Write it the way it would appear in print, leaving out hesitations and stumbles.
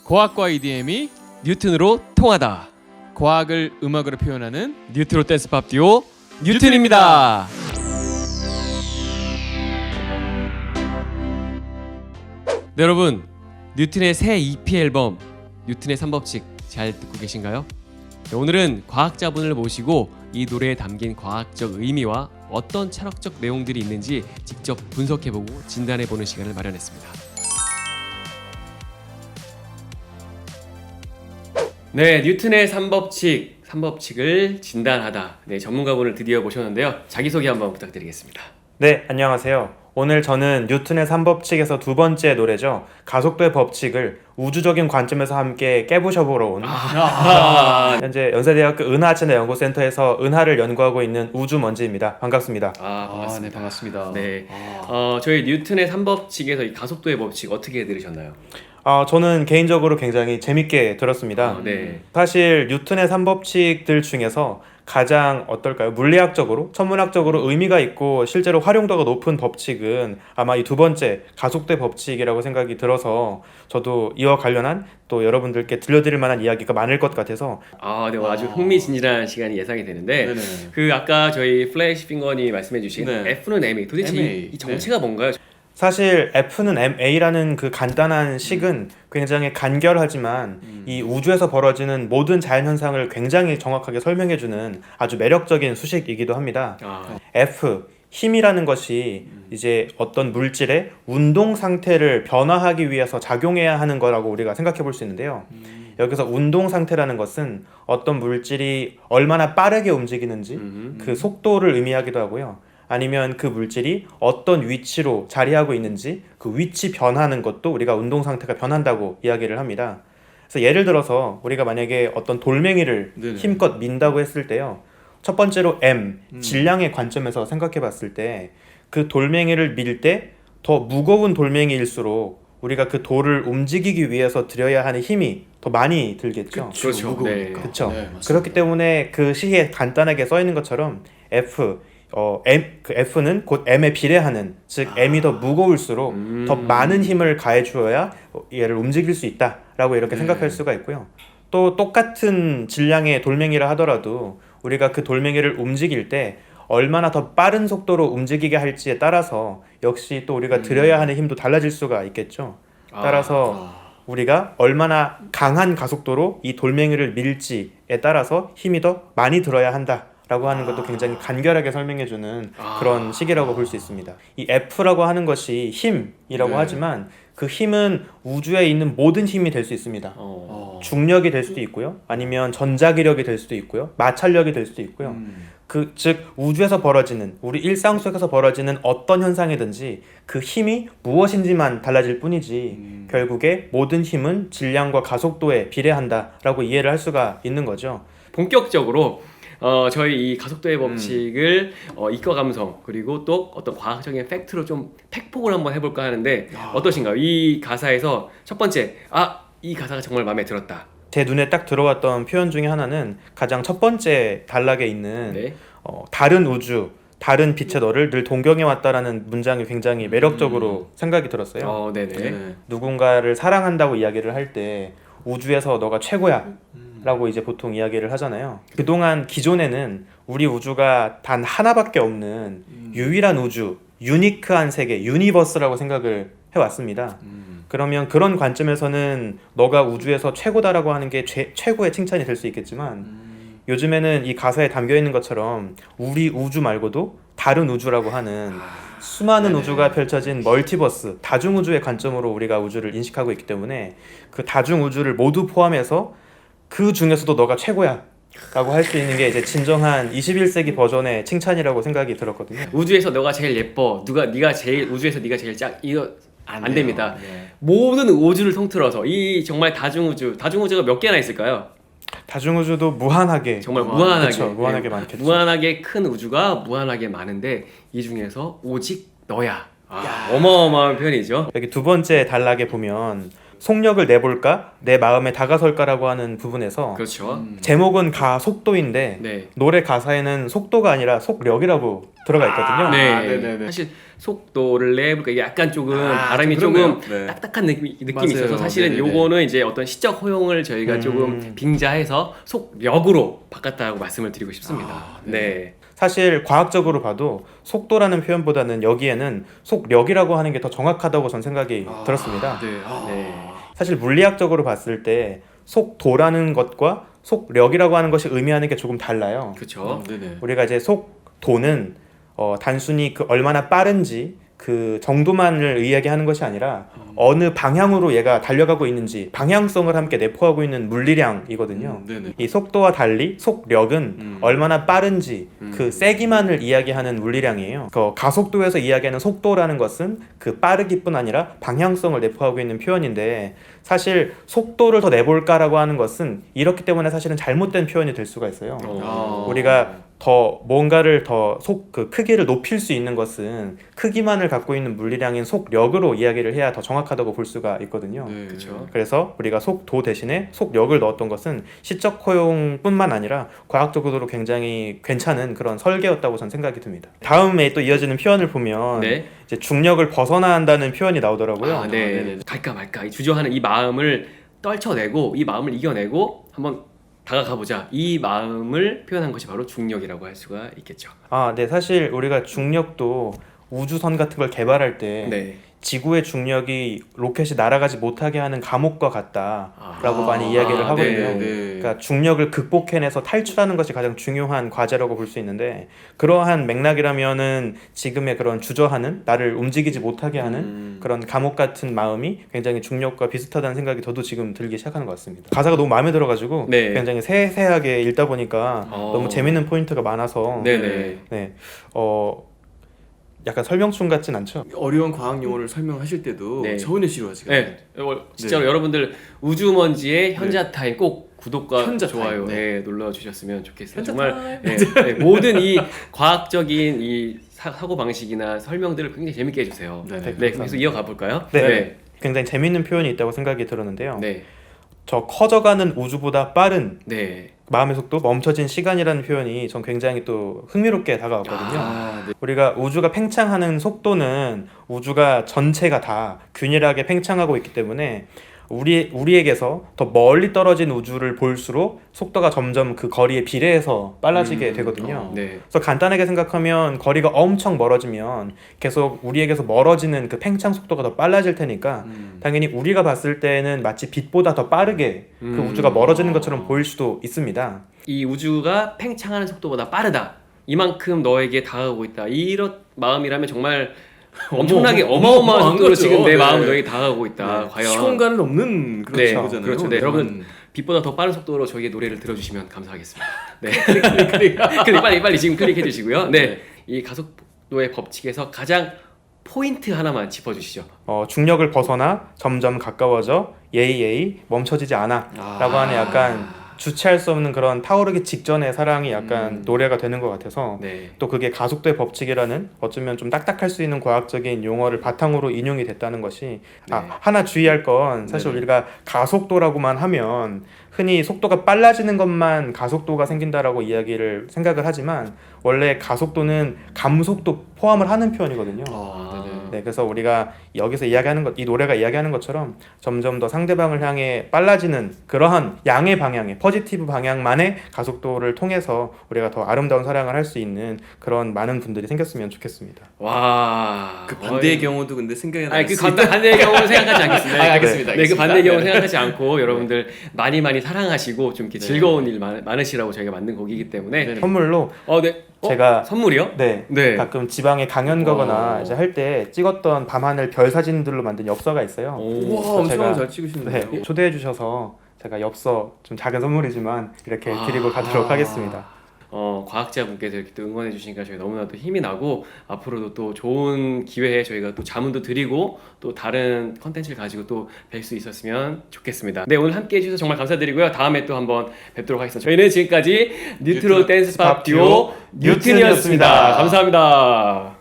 과학과 EDM이 뉴튼으로 통하다. 과학을 음악으로 표현하는 뉴트로 댄스 팝 듀오 뉴튼입니다. 네, 여러분, 뉴튼의 새 EP 앨범 뉴튼의 3법칙 잘 듣고 계신가요? 네, 오늘은 과학자분을 모시고 이 노래에 담긴 과학적 의미와 어떤 철학적 내용들이 있는지 직접 분석해보고 진단해보는 시간을 마련했습니다. 네, 뉴튼의 3법칙을 진단하다. 네, 전문가분을 드디어 모셨는데요. 자기소개 한번 부탁드리겠습니다. 네, 안녕하세요. 오늘 저는 뉴튼의 3법칙에서 두 번째 노래죠. 가속도의 법칙을 우주적인 관점에서 함께 깨부셔보러 온 현재 연세대학교 은하천연구센터에서 은하를 연구하고 있는 우주먼지입니다. 반갑습니다. 반갑습니다. 네, 반갑습니다. 네, 저희 뉴튼의 3법칙에서 이 가속도의 법칙 어떻게 들으셨나요? 저는 개인적으로 굉장히 재밌게 들었습니다. 네. 사실 뉴튼의 3법칙들 중에서 가장 어떨까요? 물리학적으로, 천문학적으로 의미가 있고 실제로 활용도가 높은 법칙은 아마 이 두 번째 가속도의 법칙이라고 생각이 들어서 저도 이와 관련한 또 여러분들께 들려드릴 만한 이야기가 많을 것 같아서 네, 아주 흥미진진한 시간이 예상이 되는데 네네. 그 아까 저희 플래시 핑거님이 말씀해주신 네. F는 MA 도대체 MA. 이 정체가 뭔가요? 사실 F는 MA라는 그 간단한 식은 굉장히 간결하지만 이 우주에서 벌어지는 모든 자연현상을 굉장히 정확하게 설명해주는 아주 매력적인 수식이기도 합니다. F, 힘이라는 것이 이제 어떤 물질의 운동 상태를 변화하기 위해서 작용해야 하는 거라고 우리가 생각해 볼 수 있는데요. 여기서 운동 상태라는 것은 어떤 물질이 얼마나 빠르게 움직이는지 그 속도를 의미하기도 하고요. 아니면 그 물질이 어떤 위치로 자리하고 있는지 그 위치 변하는 것도 우리가 운동 상태가 변한다고 이야기를 합니다. 그래서 예를 들어서 우리가 만약에 어떤 돌멩이를 네네. 힘껏 민다고 했을 때요. 첫 번째로 M, 질량의 관점에서 생각해 봤을 때 그 돌멩이를 밀 때 더 무거운 돌멩이일수록 우리가 그 돌을 움직이기 위해서 들여야 하는 힘이 더 많이 들겠죠. 그렇죠. 무거우니까. 그렇죠. 네, 맞습니다. 그렇기 때문에 그 시에 간단하게 써 있는 것처럼 그 F는 곧 M에 비례하는, 즉 M이 더 무거울수록 더 많은 힘을 가해 주어야 얘를 움직일 수 있다라고 이렇게 생각할 수가 있고요. 또 똑같은 질량의 돌멩이라 하더라도 우리가 그 돌멩이를 움직일 때 얼마나 더 빠른 속도로 움직이게 할지에 따라서 역시 또 우리가 들여야 하는 힘도 달라질 수가 있겠죠. 따라서 우리가 얼마나 강한 가속도로 이 돌멩이를 밀지에 따라서 힘이 더 많이 들어야 한다라고 하는 것도 굉장히 간결하게 설명해주는 그런 식이라고 볼 수 있습니다. 이 F라고 하는 것이 힘이라고 하지만 그 힘은 우주에 있는 모든 힘이 될 수 있습니다. 중력이 될 수도 있고요. 아니면 전자기력이 될 수도 있고요. 마찰력이 될 수도 있고요. 즉 우주에서 벌어지는, 우리 일상 속에서 벌어지는 어떤 현상이든지 그 힘이 무엇인지만 달라질 뿐이지 결국에 모든 힘은 질량과 가속도에 비례한다라고 이해를 할 수가 있는 거죠. 본격적으로 저희 이 가속도의 법칙을 이과 감성 그리고 또 어떤 과학적인 팩트로 좀 팩폭을 한번 해볼까 하는데 어떠신가요? 이 가사에서 첫 번째 이 가사가 정말 마음에 들었다. 제 눈에 딱 들어왔던 표현 중에 하나는 가장 첫 번째 단락에 있는 네. 다른 우주, 다른 빛의 너를 늘 동경해왔다라는 문장이 굉장히 매력적으로 생각이 들었어요. 네네. 네. 누군가를 사랑한다고 이야기를 할 때 우주에서 너가 최고야 라고 이제 보통 이야기를 하잖아요. 그동안 기존에는 우리 우주가 단 하나밖에 없는 유일한 우주, 유니크한 세계, 유니버스라고 생각을 해왔습니다. 그러면 그런 관점에서는 너가 우주에서 최고다라고 하는 게 최고의 칭찬이 될 수 있겠지만 요즘에는 이 가사에 담겨있는 것처럼 우리 우주 말고도 다른 우주라고 하는 수많은 우주가 펼쳐진 멀티버스, 다중우주의 관점으로 우리가 우주를 인식하고 있기 때문에 그 다중우주를 모두 포함해서 그 중에서도 너가 최고야 라고 할 수 있는 게 이제 진정한 21세기 버전의 칭찬이라고 생각이 들었거든요. 우주에서 너가 제일 예뻐. 우주에서 네가 제일 짝. 이거 안 돼요. 됩니다. 네. 모든 우주를 통틀어서 이 정말 다중우주가 몇 개나 있을까요? 다중우주도 무한하게 정말 무한하게 그쵸, 무한하게 많겠죠. 무한하게 큰 우주가 무한하게 많은데 이 중에서 오직 너야. 어마어마한 표현이죠. 여기 두 번째 단락에 보면 속력을 내볼까? 내 마음에 다가설까라고 하는 부분에서 그렇죠. 제목은 가속도인데 네. 노래 가사에는 속도가 아니라 속력이라고 들어가 있거든요. 네. 네네네. 사실 속도를 내볼까 이게 약간 조금 발음이 좀 조금 그렇네요. 네. 딱딱한 느낌이 맞아요. 있어서 사실은 네네네. 요거는 이제 어떤 시적 허용을 저희가 조금 빙자해서 속력으로 바꿨다고 말씀을 드리고 싶습니다. 네. 사실 과학적으로 봐도 속도라는 표현보다는 여기에는 속력이라고 하는 게 더 정확하다고 전 생각이 들었습니다. 네. 네. 사실 물리학적으로 봤을 때 속도라는 것과 속력이라고 하는 것이 의미하는 게 조금 달라요. 그렇죠. 네네. 우리가 이제 속도는 단순히 그 얼마나 빠른지 그 정도만을 이야기하는 것이 아니라 어느 방향으로 얘가 달려가고 있는지 방향성을 함께 내포하고 있는 물리량이거든요. 네네. 이 속도와 달리 속력은 얼마나 빠른지 그 세기만을 이야기하는 물리량이에요. 그 가속도에서 이야기하는 속도라는 것은 그 빠르기뿐 아니라 방향성을 내포하고 있는 표현인데 사실 속도를 더 내볼까라고 하는 것은 이렇기 때문에 사실은 잘못된 표현이 될 수가 있어요. 우리가 더 뭔가를 더 그 크기를 높일 수 있는 것은 크기만을 갖고 있는 물리량인 속력으로 이야기를 해야 더 정확하다고 볼 수가 있거든요. 네. 그렇죠. 그래서 우리가 속도 대신에 속력을 넣었던 것은 시적 허용뿐만 아니라 과학적으로 굉장히 괜찮은 그런 설계였다고 전 생각이 듭니다. 다음에 또 이어지는 표현을 보면 네. 이제 중력을 벗어나 한다는 표현이 나오더라고요. 아, 네. 네네. 갈까 말까 이 주저하는 이 마음을 떨쳐내고 이 마음을 이겨내고 한번 다가가보자 이 마음을 표현한 것이 바로 중력이라고 할 수가 있겠죠. 네. 사실 우리가 중력도 우주선 같은 걸 개발할 때 네. 지구의 중력이 로켓이 날아가지 못하게 하는 감옥과 같다라고 많이 이야기를 하거든요. 네. 그러니까 중력을 극복해내서 탈출하는 것이 가장 중요한 과제라고 볼 수 있는데 그러한 맥락이라면은 지금의 그런 주저하는 나를 움직이지 못하게 하는 그런 감옥 같은 마음이 굉장히 중력과 비슷하다는 생각이 저도 지금 들기 시작하는 것 같습니다. 가사가 너무 마음에 들어가지고 네. 굉장히 세세하게 읽다 보니까 너무 재밌는 포인트가 많아서 네네. 네. 약간 설명충 같진 않죠? 어려운 과학 용어를 설명하실 때도 네. 저은혜 씨로 하시고. 네. 진짜로 여러분들 우주먼지의 현자 타임 꼭 구독과 현자 좋아요 타임, 네, 눌러주셨으면 좋겠어요. 현자 정말 타임. 네, 모든 이 과학적인 이 사고 방식이나 설명들을 굉장히 재밌게 해주세요. 네. 계속 이어가 볼까요? 네. 굉장히 재밌는 표현이 있다고 생각이 들었는데요. 네. 저 커져가는 우주보다 빠른 네. 마음의 속도, 멈춰진 시간이라는 표현이 전 굉장히 또 흥미롭게 다가왔거든요. 네. 우리가 우주가 팽창하는 속도는 우주가 전체가 다 균일하게 팽창하고 있기 때문에 우리에게서 더 멀리 떨어진 우주를 볼수록 속도가 점점 그 거리에 비례해서 빨라지게 되거든요. 네. 그래서 간단하게 생각하면 거리가 엄청 멀어지면 계속 우리에게서 멀어지는 그 팽창 속도가 더 빨라질 테니까 당연히 우리가 봤을 때는 마치 빛보다 더 빠르게 그 우주가 멀어지는 것처럼 보일 수도 있습니다. 이 우주가 팽창하는 속도보다 빠르다. 이만큼 너에게 다가오고 있다. 이런 마음이라면 정말 엄청나게 어마어마한 속도로 거죠. 지금 내 네. 마음 너에게 다가오고 있다. 네. 과연 시공간을 넘는 그런 네, 거잖아요. 그렇죠. 네, 여러분 빛보다 더 빠른 속도로 저희의 노래를 들어주시면 감사하겠습니다. 네, 클릭 빨리 지금 클릭해 주시고요. 네, 이 가속도의 법칙에서 가장 포인트 하나만 짚어주시죠. 중력을 벗어나 점점 가까워져 예이 멈춰지지 않아 라고 하는 약간 주체할 수 없는 그런 타오르기 직전의 사랑이 약간 노래가 되는 것 같아서 네, 또 그게 가속도의 법칙이라는 어쩌면 좀 딱딱할 수 있는 과학적인 용어를 바탕으로 인용이 됐다는 것이 하나 주의할 건 사실 우리가 가속도라고만 하면 흔히 속도가 빨라지는 것만 가속도가 생긴다라고 이야기를 생각을 하지만 원래 가속도는 감속도 포함을 하는 표현이거든요. 네, 그래서 우리가 여기서 이야기하는 것, 이 노래가 이야기하는 것처럼 점점 더 상대방을 향해 빨라지는 그러한 양의 방향의 포지티브 방향만의 가속도를 통해서 우리가 더 아름다운 사랑을 할 수 있는 그런 많은 분들이 생겼으면 좋겠습니다. 와, 그 반대의 경우도 근데 생각이 나요. 그 반대의 경우는 생각하지 않겠습니다. 알겠습니다. 네, 그 반대의 경우 생각하지 않고 여러분들 많이 사랑하시고 좀 이렇게 즐거운 일 많으시라고 저희가 만든 곡이기 때문에 선물로 네. 제가 선물이요? 네, 가끔 지방에 강연 가거나 이제 할 때 찍었던 밤하늘 별 사진들로 만든 엽서가 있어요. 와, 엄청 잘 찍으시는데요. 초대해 주셔서 제가 엽서 좀 작은 선물이지만 이렇게 드리고 가도록 하겠습니다. 과학자분께서 이렇게 또 응원해 주시니까 저희 너무나도 힘이 나고 앞으로도 또 좋은 기회에 저희가 또 자문도 드리고 또 다른 컨텐츠를 가지고 또 뵐 수 있었으면 좋겠습니다. 네, 오늘 함께 해주셔서 정말 감사드리고요. 다음에 또 한번 뵙도록 하겠습니다. 저희는 지금까지 뉴트로 댄스팝 듀오 뉴튼이었습니다. 감사합니다.